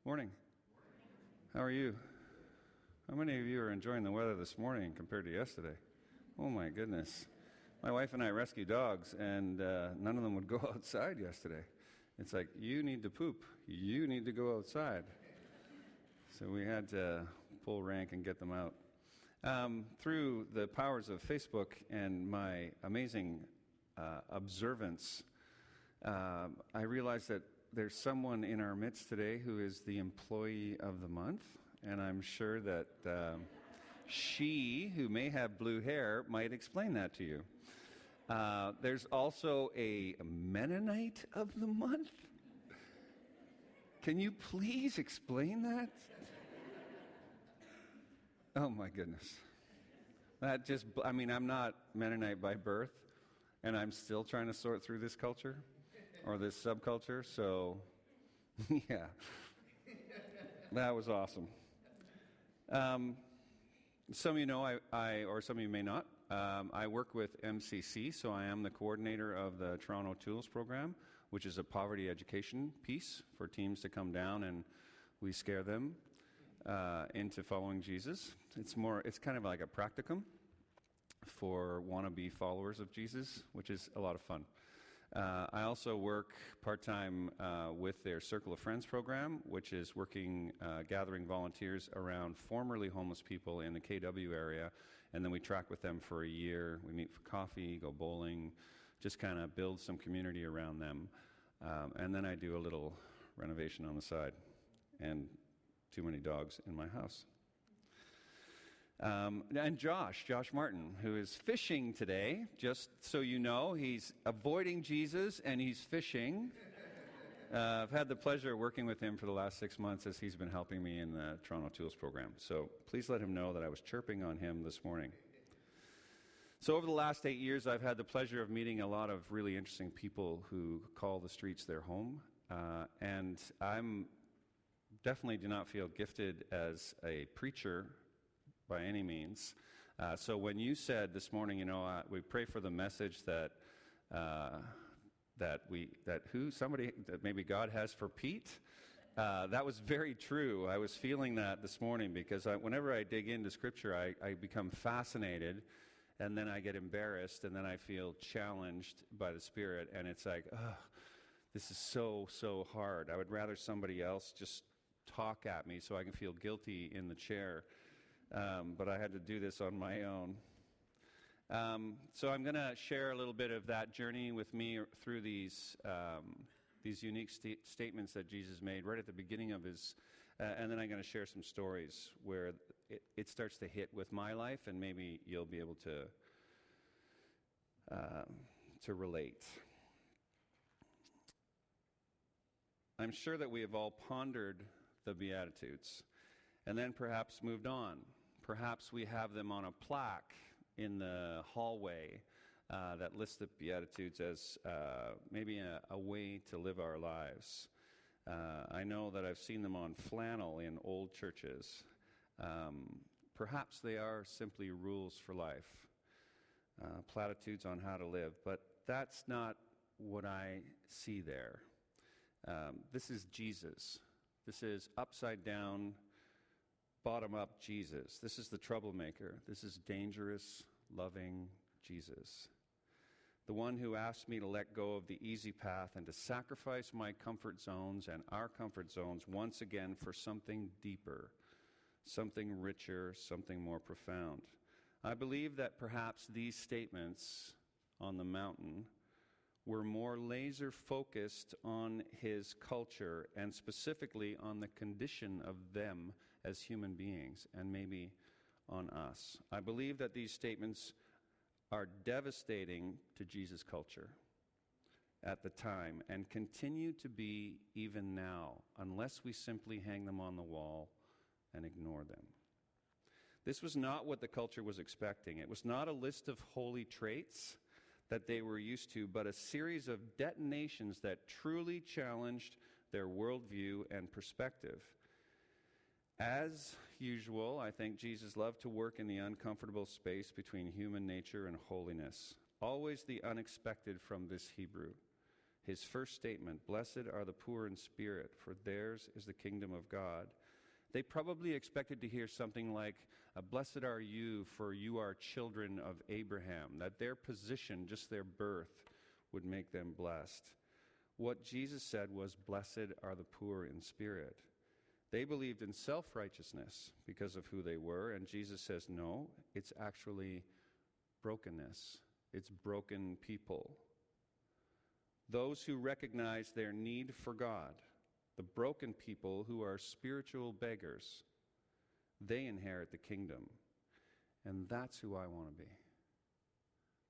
Morning. How are you? How many of you are enjoying the weather this morning compared to yesterday? Oh my goodness. My wife and I rescue dogs, and none of them would go outside yesterday. It's like, you need to poop. You need to go outside. So we had to pull rank and get them out. Through the powers of Facebook and my amazing observance, I realized that there's someone in our midst today who is the employee of the month, and I'm sure that she, who may have blue hair, might explain that to you. There's also a Mennonite of the month. Can you please explain that? Oh my goodness. I'm not Mennonite by birth, and I'm still trying to sort through this culture. Or this subculture, so yeah, that was awesome. Some of you know, or some of you may not, I work with MCC, so I am the coordinator of the Toronto Tools program, which is a poverty education piece for teams to come down and we scare them into following Jesus. It's kind of like a practicum for wannabe followers of Jesus, which is a lot of fun. I also work part-time with their Circle of Friends program, which is gathering volunteers around formerly homeless people in the KW area, and then we track with them for a year. We meet for coffee, go bowling, just kind of build some community around them. And then I do a little renovation on the side, and too many dogs in my house. And Josh Martin, who is fishing today, just so you know, he's avoiding Jesus and he's fishing. I've had the pleasure of working with him for the last 6 months as he's been helping me in the Toronto Tools program. So please let him know that I was chirping on him this morning. So over the last 8 years, I've had the pleasure of meeting a lot of really interesting people who call the streets their home. And I'm definitely do not feel gifted as a preacher by any means. So when you said this morning, we pray for the message that maybe God has for Pete, that was very true. I was feeling that this morning because whenever I dig into Scripture, I become fascinated, and then I get embarrassed, and then I feel challenged by the Spirit, and it's like, this is so hard. I would rather somebody else just talk at me so I can feel guilty in the chair. But I had to do this on my own. So I'm going to share a little bit of that journey with me through these unique statements that Jesus made right at the beginning of his, and then I'm going to share some stories where it starts to hit with my life, and maybe you'll be able to relate. I'm sure that we have all pondered the Beatitudes, and then perhaps moved on. Perhaps we have them on a plaque in the hallway that lists the Beatitudes as maybe a way to live our lives. I know that I've seen them on flannel in old churches. Perhaps they are simply rules for life, platitudes on how to live, but that's not what I see there. This is Jesus. This is upside down, bottom-up Jesus. This is the troublemaker. This is dangerous, loving Jesus. The one who asked me to let go of the easy path and to sacrifice my comfort zones and our comfort zones once again for something deeper, something richer, something more profound. I believe that perhaps these statements on the mountain were more laser-focused on his culture and specifically on the condition of them as human beings and maybe on us. I believe that these statements are devastating to Jesus' culture at the time and continue to be even now unless we simply hang them on the wall and ignore them. This was not what the culture was expecting. It was not a list of holy traits that they were used to, but a series of detonations that truly challenged their worldview and perspective. As usual, I think Jesus loved to work in the uncomfortable space between human nature and holiness. Always the unexpected from this Hebrew. his first statement, "Blessed are the poor in spirit, for theirs is the kingdom of God," they probably expected to hear something like, "Blessed are you, for you are children of Abraham," that their position, just their birth, would make them blessed. What Jesus said was, "Blessed are the poor in spirit." They believed in self-righteousness because of who they were, and Jesus says, no, it's actually brokenness. It's broken people. Those who recognize their need for God, the broken people who are spiritual beggars, they inherit the kingdom. And that's who I want to be.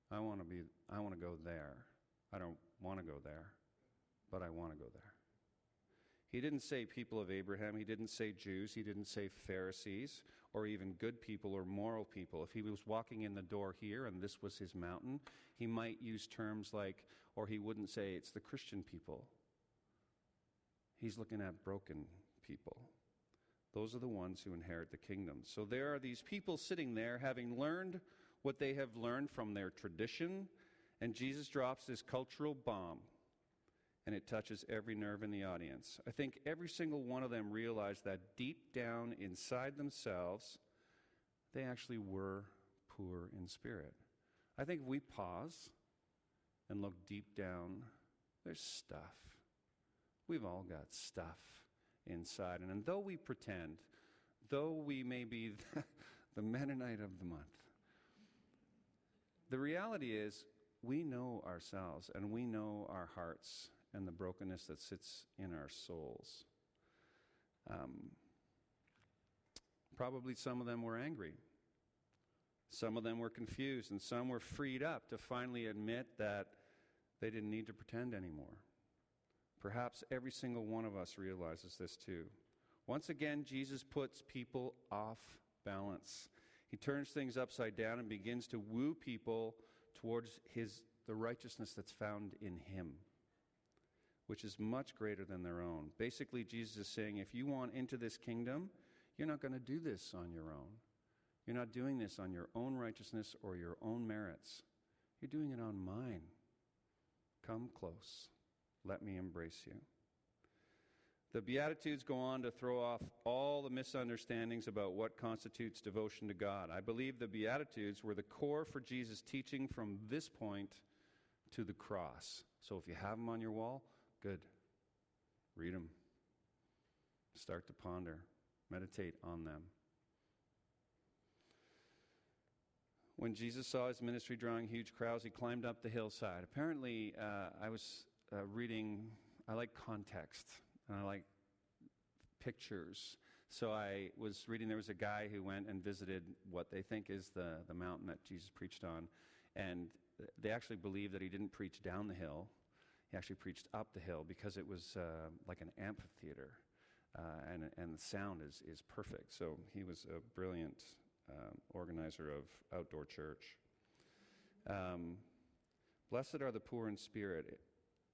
I want to go there. I don't want to go there, but I want to go there. He didn't say people of Abraham. He didn't say Jews. He didn't say Pharisees or even good people or moral people. If he was walking in the door here and this was his mountain, he might use terms like, or he wouldn't say it's the Christian people. He's looking at broken people. Those are the ones who inherit the kingdom. So there are these people sitting there having learned what they have learned from their tradition, and Jesus drops this cultural bomb. And it touches every nerve in the audience. I think every single one of them realized that deep down inside themselves, they actually were poor in spirit. I think if we pause and look deep down, there's stuff. We've all got stuff inside. And though we pretend, though we may be the Mennonite of the month, the reality is we know ourselves and we know our hearts and the brokenness that sits in our souls. Probably some of them were angry. Some of them were confused, and some were freed up to finally admit that they didn't need to pretend anymore. Perhaps every single one of us realizes this too. Once again, Jesus puts people off balance. He turns things upside down and begins to woo people towards the righteousness that's found in him, which is much greater than their own. Basically, Jesus is saying, if you want into this kingdom, you're not going to do this on your own. You're not doing this on your own righteousness or your own merits. You're doing it on mine. Come close. Let me embrace you. The Beatitudes go on to throw off all the misunderstandings about what constitutes devotion to God. I believe the Beatitudes were the core for Jesus' teaching from this point to the cross. So if you have them on your wall, good. Read them. Start to ponder. Meditate on them. When Jesus saw his ministry drawing huge crowds, he climbed up the hillside. Apparently, I was reading, I like context, and I like pictures. So I was reading, there was a guy who went and visited what they think is the mountain that Jesus preached on, and they actually believe that he didn't preach down the hill. He actually preached up the hill because it was like an amphitheater, and the sound is perfect. So he was a brilliant organizer of outdoor church. Blessed are the poor in spirit.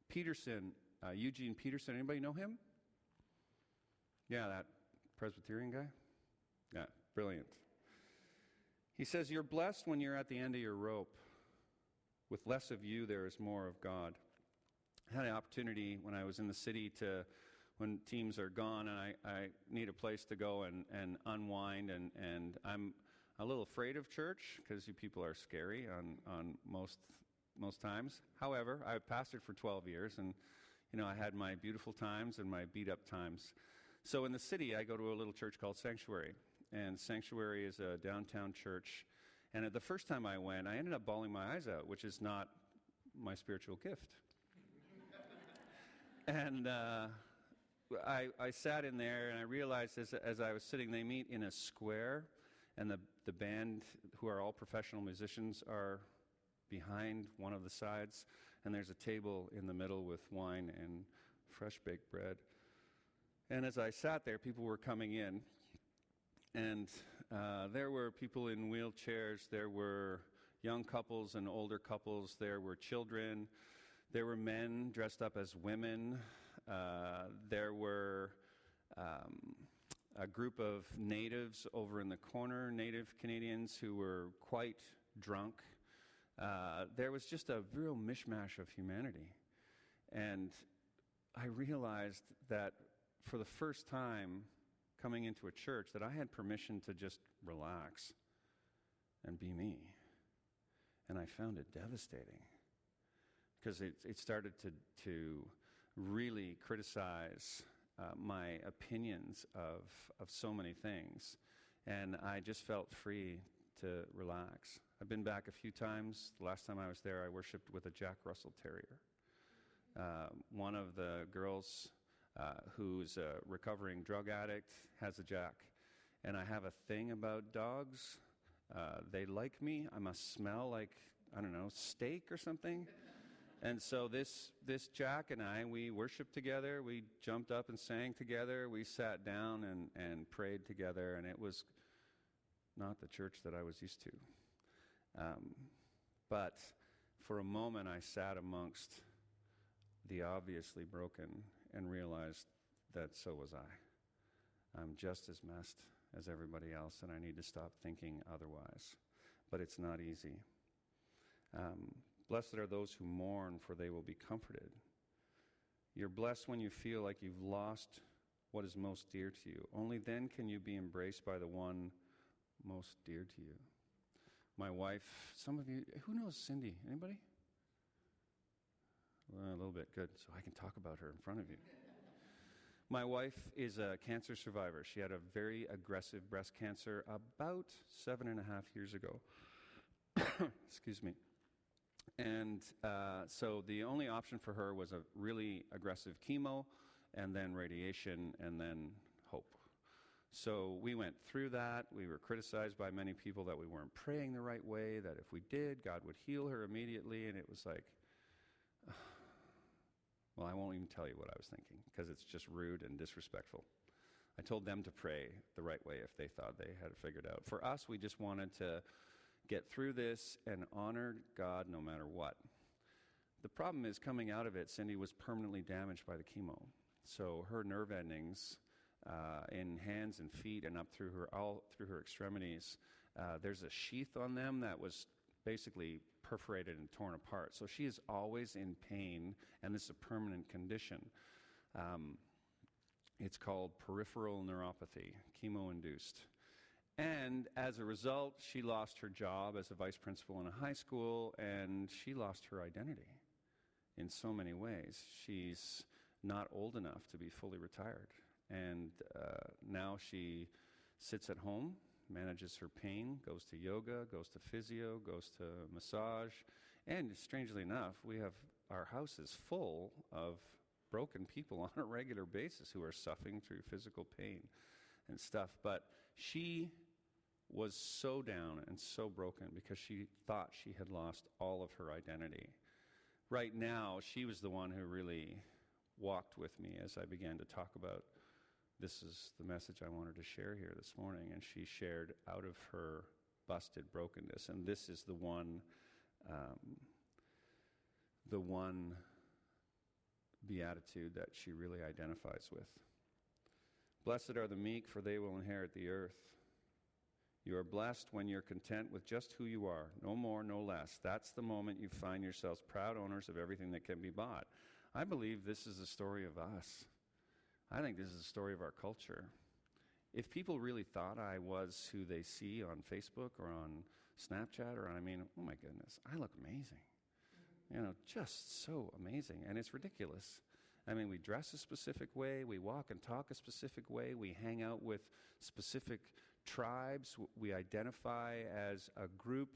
Peterson, Eugene Peterson, anybody know him? Yeah, that Presbyterian guy? Yeah, brilliant. He says, you're blessed when you're at the end of your rope. With less of you, there is more of God. I had an opportunity when I was in the city when teams are gone and I need a place to go and unwind, and I'm a little afraid of church because you people are scary on most times. However, I pastored for 12 years, and I had my beautiful times and my beat up times. So in the city, I go to a little church called Sanctuary, and Sanctuary is a downtown church. And at the first time I went, I ended up bawling my eyes out, which is not my spiritual gift. And I sat in there, and I realized as I was sitting, they meet in a square, and the band, who are all professional musicians, are behind one of the sides, and there's a table in the middle with wine and fresh baked bread. And as I sat there, people were coming in, and there were people in wheelchairs, there were young couples and older couples, there were children, there were men dressed up as women, there were a group of natives over in the corner, native Canadians who were quite drunk. There was just a real mishmash of humanity. And I realized that for the first time coming into a church that I had permission to just relax and be me. And I found it devastating because it started to really criticize my opinions of so many things. And I just felt free to relax. I've been back a few times. The last time I was there, I worshiped with a Jack Russell Terrier. One of the girls who's a recovering drug addict has a Jack. And I have a thing about dogs. They like me. I must smell like, I don't know, steak or something. And so this Jack and I, we worshiped together. We jumped up and sang together. We sat down and prayed together. And it was not the church that I was used to. But for a moment, I sat amongst the obviously broken and realized that so was I. I'm just as messed as everybody else, and I need to stop thinking otherwise. But it's not easy. Blessed are those who mourn, for they will be comforted. You're blessed when you feel like you've lost what is most dear to you. Only then can you be embraced by the one most dear to you. My wife, some of you, who knows Cindy? Anybody? Well, a little bit, good, so I can talk about her in front of you. My wife is a cancer survivor. She had a very aggressive breast cancer about 7.5 years ago. Excuse me. And so the only option for her was a really aggressive chemo and then radiation and then hope. So we went through that. We were criticized by many people that we weren't praying the right way, that if we did, God would heal her immediately. And it was like, well, I won't even tell you what I was thinking because it's just rude and disrespectful. I told them to pray the right way if they thought they had it figured out. For us, we just wanted to get through this and honor God no matter what. The problem is coming out of it, Cindy was permanently damaged by the chemo. So her nerve endings in hands and feet and up through her extremities, there's a sheath on them that was basically perforated and torn apart. So she is always in pain, and this is a permanent condition. It's called peripheral neuropathy, chemo-induced. And as a result, she lost her job as a vice principal in a high school, and she lost her identity in so many ways. She's not old enough to be fully retired. And now she sits at home, manages her pain, goes to yoga, goes to physio, goes to massage. And strangely enough, our house is full of broken people on a regular basis who are suffering through physical pain and stuff. But she was so down and so broken because she thought she had lost all of her identity. Right now, she was the one who really walked with me as I began to talk about this is the message I wanted to share here this morning. And she shared out of her busted brokenness. And this is the one beatitude that she really identifies with. Blessed are the meek, for they will inherit the earth. You are blessed when you're content with just who you are, no more, no less. That's the moment you find yourselves proud owners of everything that can be bought. I believe this is the story of us. I think this is the story of our culture. If people really thought I was who they see on Facebook or on Snapchat, oh my goodness, I look amazing. Just so amazing. And it's ridiculous. We dress a specific way, we walk and talk a specific way, we hang out with specific tribes, we identify as a group,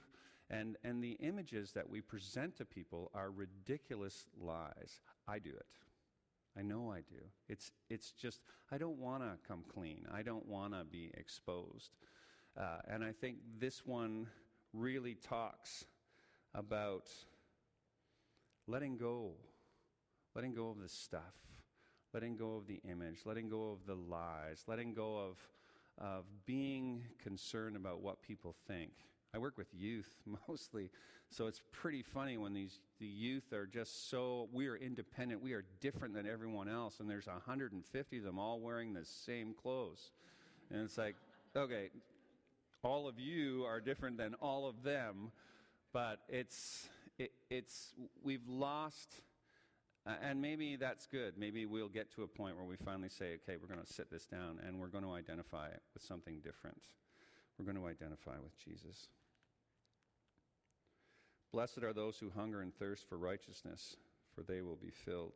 and the images that we present to people are ridiculous lies. I do it. I know I do. It's just, I don't want to come clean. I don't want to be exposed. And I think this one really talks about letting go of the stuff, letting go of the image, letting go of the lies, letting go of being concerned about what people think. I work with youth mostly, so it's pretty funny when the youth are just so, we are independent, we are different than everyone else, and there's 150 of them all wearing the same clothes. And it's like, okay, all of you are different than all of them, but we've lost And maybe that's good. Maybe we'll get to a point where we finally say, okay, we're going to sit this down and we're going to identify it with something different. We're going to identify with Jesus. Blessed are those who hunger and thirst for righteousness, for they will be filled.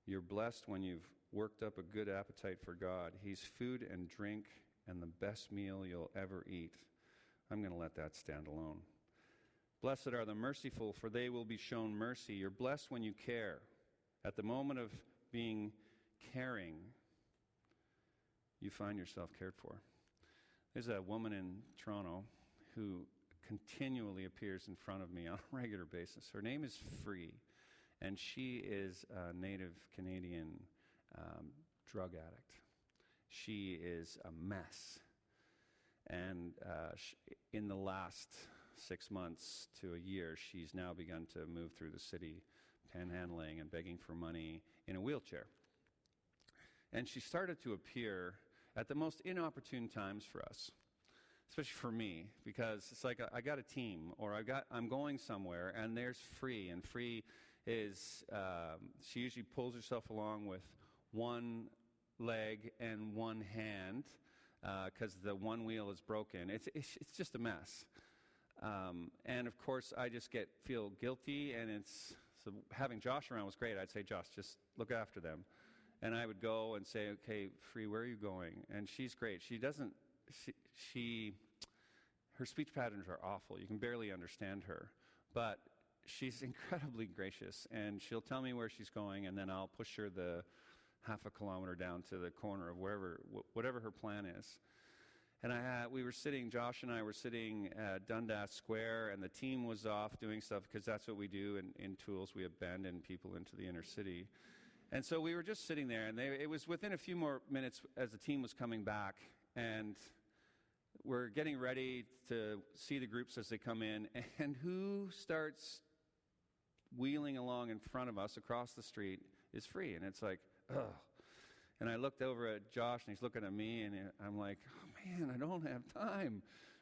You're blessed when you've worked up a good appetite for God. He's food and drink and the best meal you'll ever eat. I'm going to let that stand alone. Blessed are the merciful, for they will be shown mercy. You're blessed when you care. At the moment of being caring, you find yourself cared for. There's a woman in Toronto who continually appears in front of me on a regular basis. Her name is Free, and she is a native Canadian drug addict. She is a mess. And in the last 6 months to a year, she's now begun to move through the city, panhandling and begging for money in a wheelchair. And she started to appear at the most inopportune times for us, especially for me, because it's like I got a team, or I'm going somewhere, and there's Free, and Free is she usually pulls herself along with one leg and one hand because the one wheel is broken. It's just a mess. And of course, I just feel guilty, and so having Josh around was great. I'd say, Josh, just look after them. And I would go and say, okay, Free, where are you going? And she's great. Her speech patterns are awful. You can barely understand her. But she's incredibly gracious, and she'll tell me where she's going, and then I'll push her the half a kilometer down to the corner of whatever her plan is. And Josh and I were sitting at Dundas Square, and the team was off doing stuff, because that's what we do in Tools. We abandon people into the inner city. And so we were just sitting there, and it was within a few more minutes as the team was coming back, and we're getting ready to see the groups as they come in, and who starts wheeling along in front of us across the street is Free. And it's like, ugh. And I looked over at Josh, and he's looking at me, and I'm like, oh man, I don't have time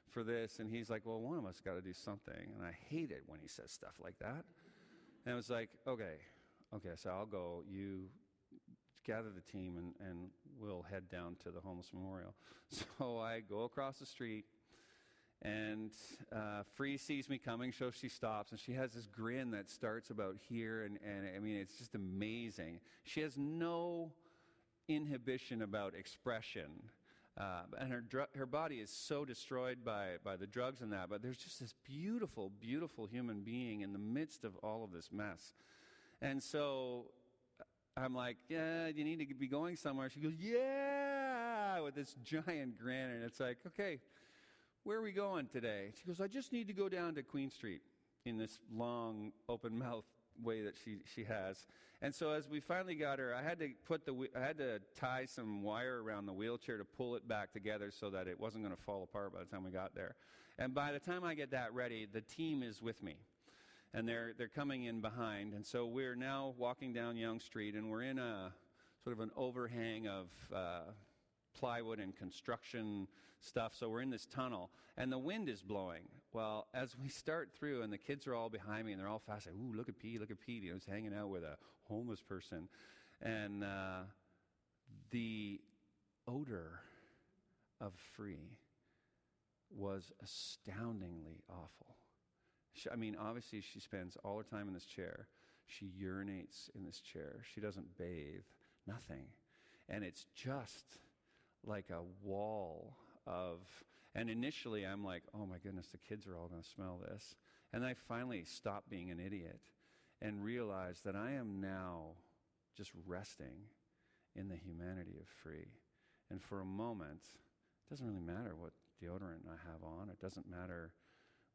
for this. And he's like, well, one of us got to do something. And I hate it when he says stuff like that. And I was like, okay, so I'll go. You gather the team, and we'll head down to the homeless memorial. So I go across the street, and Free sees me coming, so she stops, and she has this grin that starts about here, and I mean, it's just amazing. She has no inhibition about expression, and her body is so destroyed by the drugs and that, but there's just this beautiful, beautiful human being in the midst of all of this mess. And so I'm like, yeah, you need to be going somewhere. She goes, yeah, with this giant grin. And it's like, okay, where are we going today? She goes, I just need to go down to Queen Street, in this long, open mouth way that she has. And so as we finally got her, I had to tie some wire around the wheelchair to pull it back together so that it wasn't going to fall apart by the time we got there. And by the time I get that ready, the team is with me. And they're coming in behind. And so we're now walking down Yonge Street, and we're in a sort of an overhang of plywood and construction stuff. So we're in this tunnel, and the wind is blowing. Well, as we start through, and the kids are all behind me, and they're all fast, like, ooh, look at Pete. You know, he's hanging out with a homeless person. And the odor of Free was astoundingly awful. I mean, obviously, she spends all her time in this chair. She urinates in this chair. She doesn't bathe, nothing. And it's just like a wall of, and initially I'm like, oh my goodness, the kids are all going to smell this. And I finally stopped being an idiot and realized that I am now just resting in the humanity of Free. And for a moment, it doesn't really matter what deodorant I have on. It doesn't matter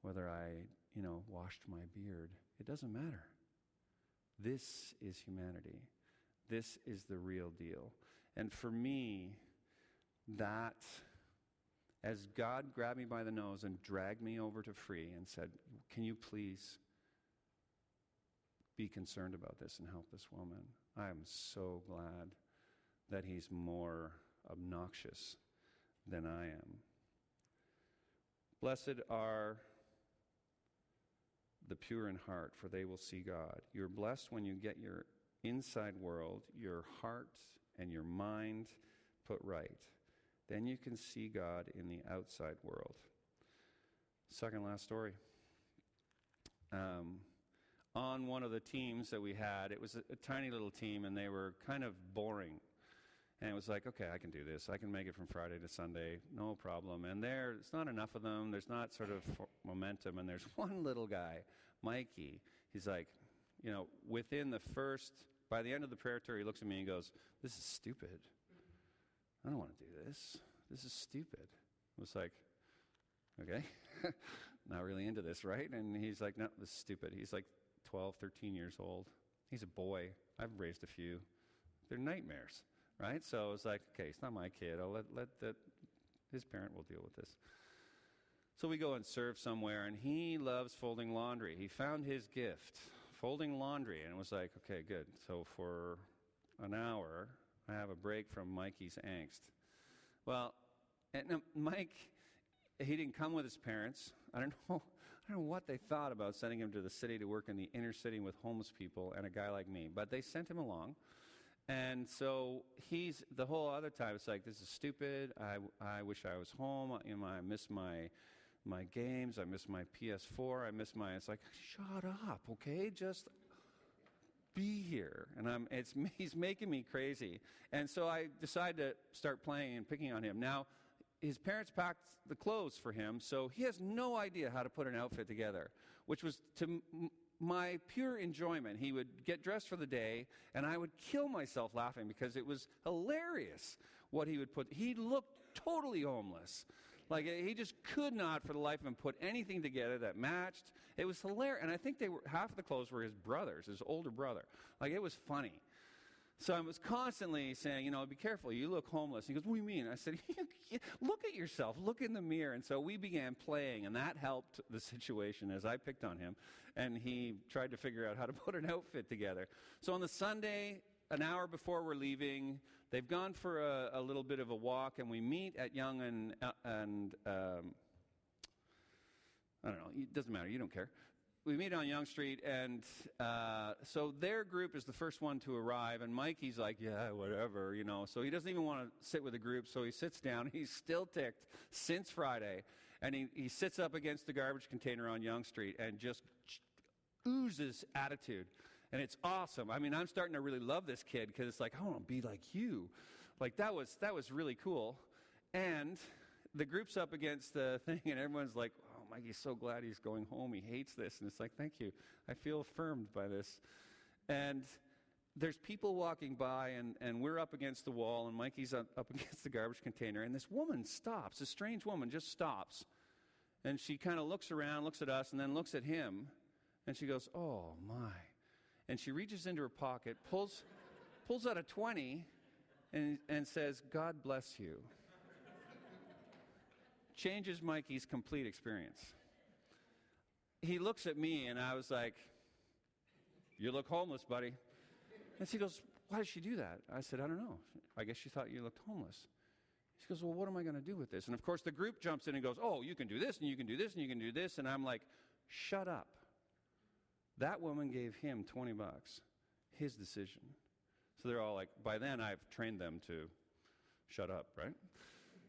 whether I, washed my beard. It doesn't matter. This is humanity. This is the real deal. And for me, that, as God grabbed me by the nose and dragged me over to Free and said, can you please be concerned about this and help this woman? I am so glad that he's more obnoxious than I am. Blessed are the pure in heart, for they will see God. You're blessed when you get your inside world, your heart and your mind put right. Then you can see God in the outside world. Second last story. On one of the teams that we had, it was a tiny little team, and they were kind of boring. And it was like, okay, I can do this. I can make it from Friday to Sunday, no problem. And there's not enough of them. There's not sort of momentum. And there's one little guy, Mikey. He's like, by the end of the prayer tour, he looks at me and goes, this is stupid. I don't want to do this. This is stupid. I was like, okay, not really into this, right? And he's like, no, this is stupid. He's like 12, 13 years old. He's a boy. I've raised a few. They're nightmares, right? So I was like, okay, it's not my kid. I'll let his parent will deal with this. So we go and serve somewhere, and he loves folding laundry. He found his gift, folding laundry, and it was like, okay, good. So for an hour, I have a break from Mikey's angst. Well, and Mike, he didn't come with his parents. I don't know what they thought about sending him to the city to work in the inner city with homeless people and a guy like me. But they sent him along. And so he's, the whole other time, it's like, this is stupid. I wish I was home. I miss my games. I miss my PS4. it's like, shut up, okay? Just be here. And he's making me crazy. And so I decided to start playing and picking on him. Now, his parents packed the clothes for him, so he has no idea how to put an outfit together, which was to my pure enjoyment. He would get dressed for the day, and I would kill myself laughing because it was hilarious what he would put. He looked totally homeless. Like, he just could not, for the life of him, put anything together that matched. It was hilarious. And I think half of the clothes were his brother's, his older brother. Like, it was funny. So I was constantly saying, be careful, you look homeless. He goes, what do you mean? I said, look at yourself, look in the mirror. And so we began playing, and that helped the situation as I picked on him. And he tried to figure out how to put an outfit together. So on the Sunday, an hour before we're leaving, they've gone for a little bit of a walk, and we meet at Yonge and I don't know, it doesn't matter, you don't care. We meet on Yonge Street, and so their group is the first one to arrive, and Mikey's like, yeah, whatever, So he doesn't even want to sit with the group, so he sits down. He's still ticked since Friday, and he sits up against the garbage container on Yonge Street and just oozes attitude. And it's awesome. I mean, I'm starting to really love this kid because it's like, I want to be like you. Like, that was really cool. And the group's up against the thing, and everyone's like, oh, Mikey's so glad he's going home. He hates this. And it's like, thank you. I feel affirmed by this. And there's people walking by, and we're up against the wall, and Mikey's up against the garbage container. And this woman stops. A strange woman just stops. And she kind of looks around, looks at us, and then looks at him. And she goes, oh, my. And she reaches into her pocket, pulls out a 20, and says, God bless you. Changes Mikey's complete experience. He looks at me, and I was like, you look homeless, buddy. And she goes, why did she do that? I said, I don't know. I guess she thought you looked homeless. She goes, well, what am I going to do with this? And, of course, the group jumps in and goes, oh, you can do this, and you can do this, and you can do this. And I'm like, shut up. That woman gave him $20, his decision. So they're all like, by then I've trained them to shut up, right?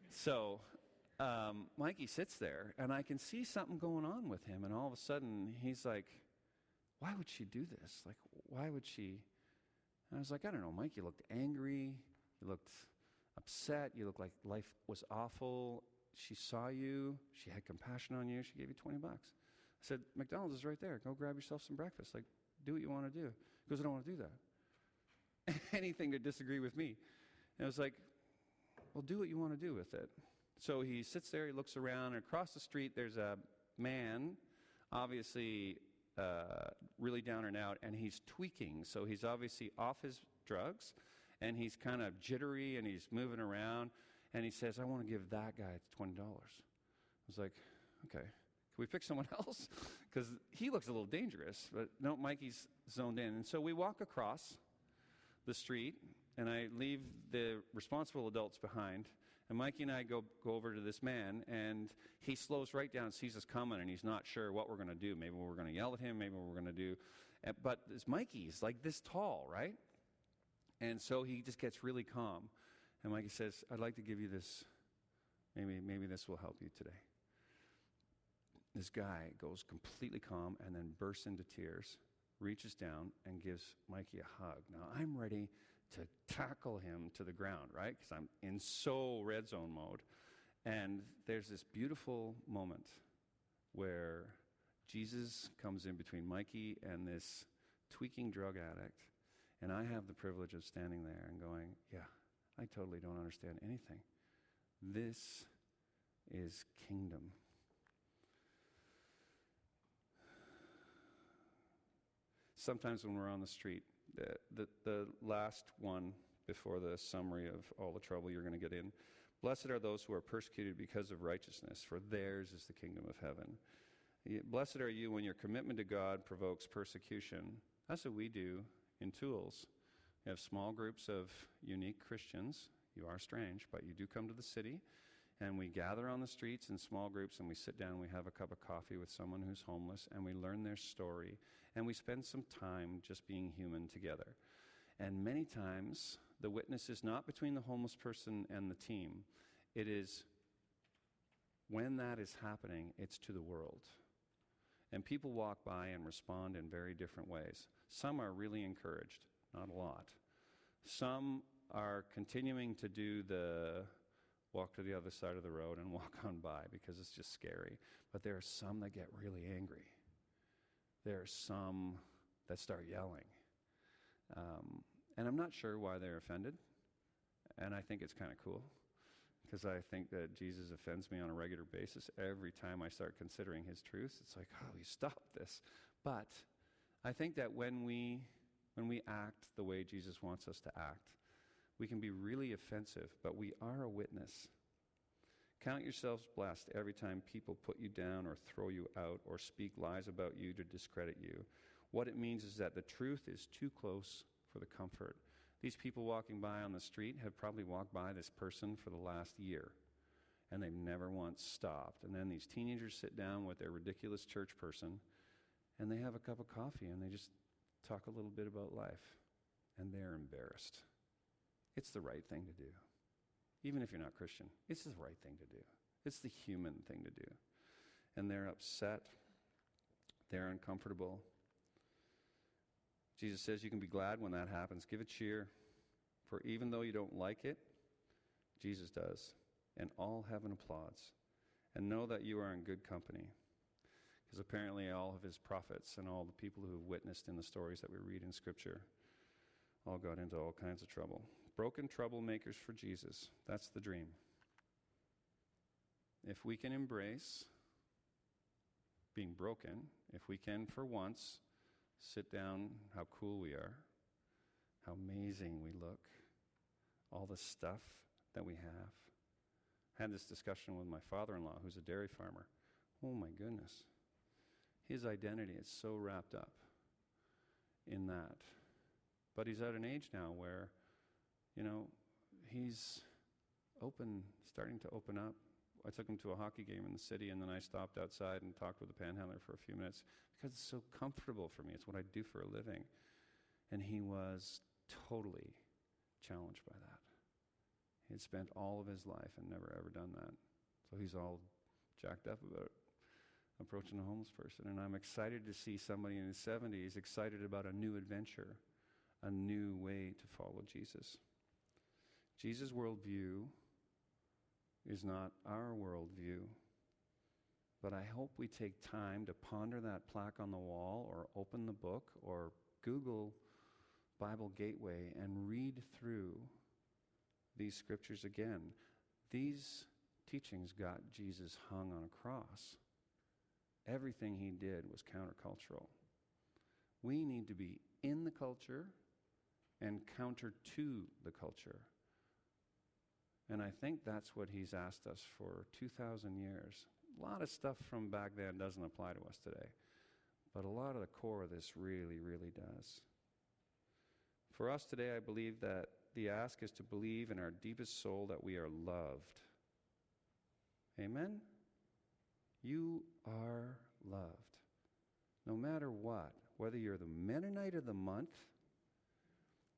So Mikey sits there, and I can see something going on with him, and all of a sudden he's like, why would she do this? Like, why would she? And I was like, I don't know, Mike, you looked angry, you looked upset, you looked like life was awful. She saw you, she had compassion on you, she gave you $20. I said, McDonald's is right there. Go grab yourself some breakfast. Like, do what you want to do. He goes, I don't want to do that. Anything to disagree with me. And I was like, well, do what you want to do with it. So he sits there, he looks around, and across the street there's a man, obviously really down and out, and he's tweaking. So he's obviously off his drugs, and he's kind of jittery, and he's moving around, and he says, I want to give that guy $20. I was like, okay. Can we pick someone else? Because he looks a little dangerous. But no, Mikey's zoned in. And so we walk across the street, and I leave the responsible adults behind, And Mikey and I go over to this man, and he slows right down, sees us coming, and he's not sure what we're going to do. Maybe we're going to yell at him, maybe we're going to do. But this Mikey's like this tall, right? And so he just gets really calm. And Mikey says, I'd like to give you this. Maybe this will help you today. This guy goes completely calm and then bursts into tears, reaches down and gives Mikey a hug. Now, I'm ready to tackle him to the ground, right? Because I'm in so red zone mode. And there's this beautiful moment where Jesus comes in between Mikey and this tweaking drug addict. And I have the privilege of standing there and going, yeah, I totally don't understand anything. This is kingdom. Sometimes when we're on the street, the last one before the summary of all the trouble you're going to get in, blessed are those who are persecuted because of righteousness, for theirs is the kingdom of heaven. Blessed are you when your commitment to God provokes persecution. That's what we do in Tools. We have small groups of unique Christians. You are strange, but you do come to the city, and we gather on the streets in small groups, and we sit down, and we have a cup of coffee with someone who's homeless, and we learn their story, and we spend some time just being human together. And many times, the witness is not between the homeless person and the team. It is, when that is happening, it's to the world. And people walk by and respond in very different ways. Some are really encouraged, not a lot. Some are continuing to do the walk to the other side of the road and walk on by because it's just scary. But there are some that get really angry. There are some that start yelling. And I'm not sure why they're offended. And I think it's kind of cool because I think that Jesus offends me on a regular basis. Every time I start considering his truths, it's like, oh, you stop this. But I think that when we act the way Jesus wants us to act, we can be really offensive, but we are a witness. Count yourselves blessed every time people put you down or throw you out or speak lies about you to discredit you. What it means is that the truth is too close for the comfort. These people walking by on the street have probably walked by this person for the last year, and they've never once stopped. And then these teenagers sit down with their ridiculous church person, and they have a cup of coffee, and they just talk a little bit about life, and they're embarrassed. It's the right thing to do. Even if you're not Christian, it's the right thing to do. It's the human thing to do. And they're upset. They're uncomfortable. Jesus says you can be glad when that happens. Give a cheer. For even though you don't like it, Jesus does. And all heaven applauds. And know that you are in good company. Because apparently all of his prophets and all the people who have witnessed in the stories that we read in Scripture all got into all kinds of trouble. Broken troublemakers for Jesus. That's the dream. If we can embrace being broken, if we can for once sit down how cool we are, how amazing we look, all the stuff that we have. I had this discussion with my father-in-law, who's a dairy farmer. Oh my goodness. His identity is so wrapped up in that. But he's at an age now where, he's starting to open up. I took him to a hockey game in the city, and then I stopped outside and talked with the panhandler for a few minutes because it's so comfortable for me. It's what I do for a living. And he was totally challenged by that. He had spent all of his life and never ever done that. So he's all jacked up about approaching a homeless person. And I'm excited to see somebody in his 70s excited about a new adventure, a new way to follow Jesus. Jesus' worldview is not our worldview, but I hope we take time to ponder that plaque on the wall or open the book or Google Bible Gateway and read through these scriptures again. These teachings got Jesus hung on a cross. Everything he did was countercultural. We need to be in the culture and counter to the culture. And I think that's what he's asked us for 2,000 years. A lot of stuff from back then doesn't apply to us today. But a lot of the core of this really, really does. For us today, I believe that the ask is to believe in our deepest soul that we are loved. Amen? You are loved. No matter what, whether you're the Mennonite of the month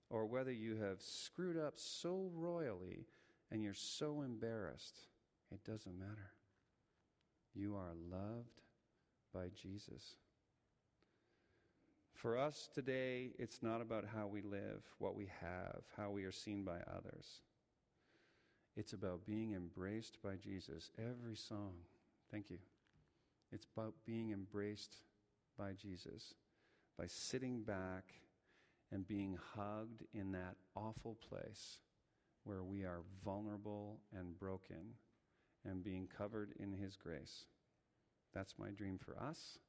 or whether you have screwed up so royally and you're so embarrassed, it doesn't matter. You are loved by Jesus. For us today, it's not about how we live, what we have, how we are seen by others. It's about being embraced by Jesus. Every song, thank you. It's about being embraced by Jesus, by sitting back and being hugged in that awful place where we are vulnerable and broken and being covered in his grace. That's my dream for us.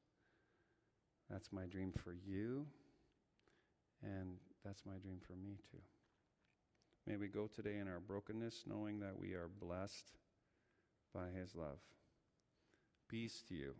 That's my dream for you. And that's my dream for me too. May we go today in our brokenness knowing that we are blessed by his love. Peace to you.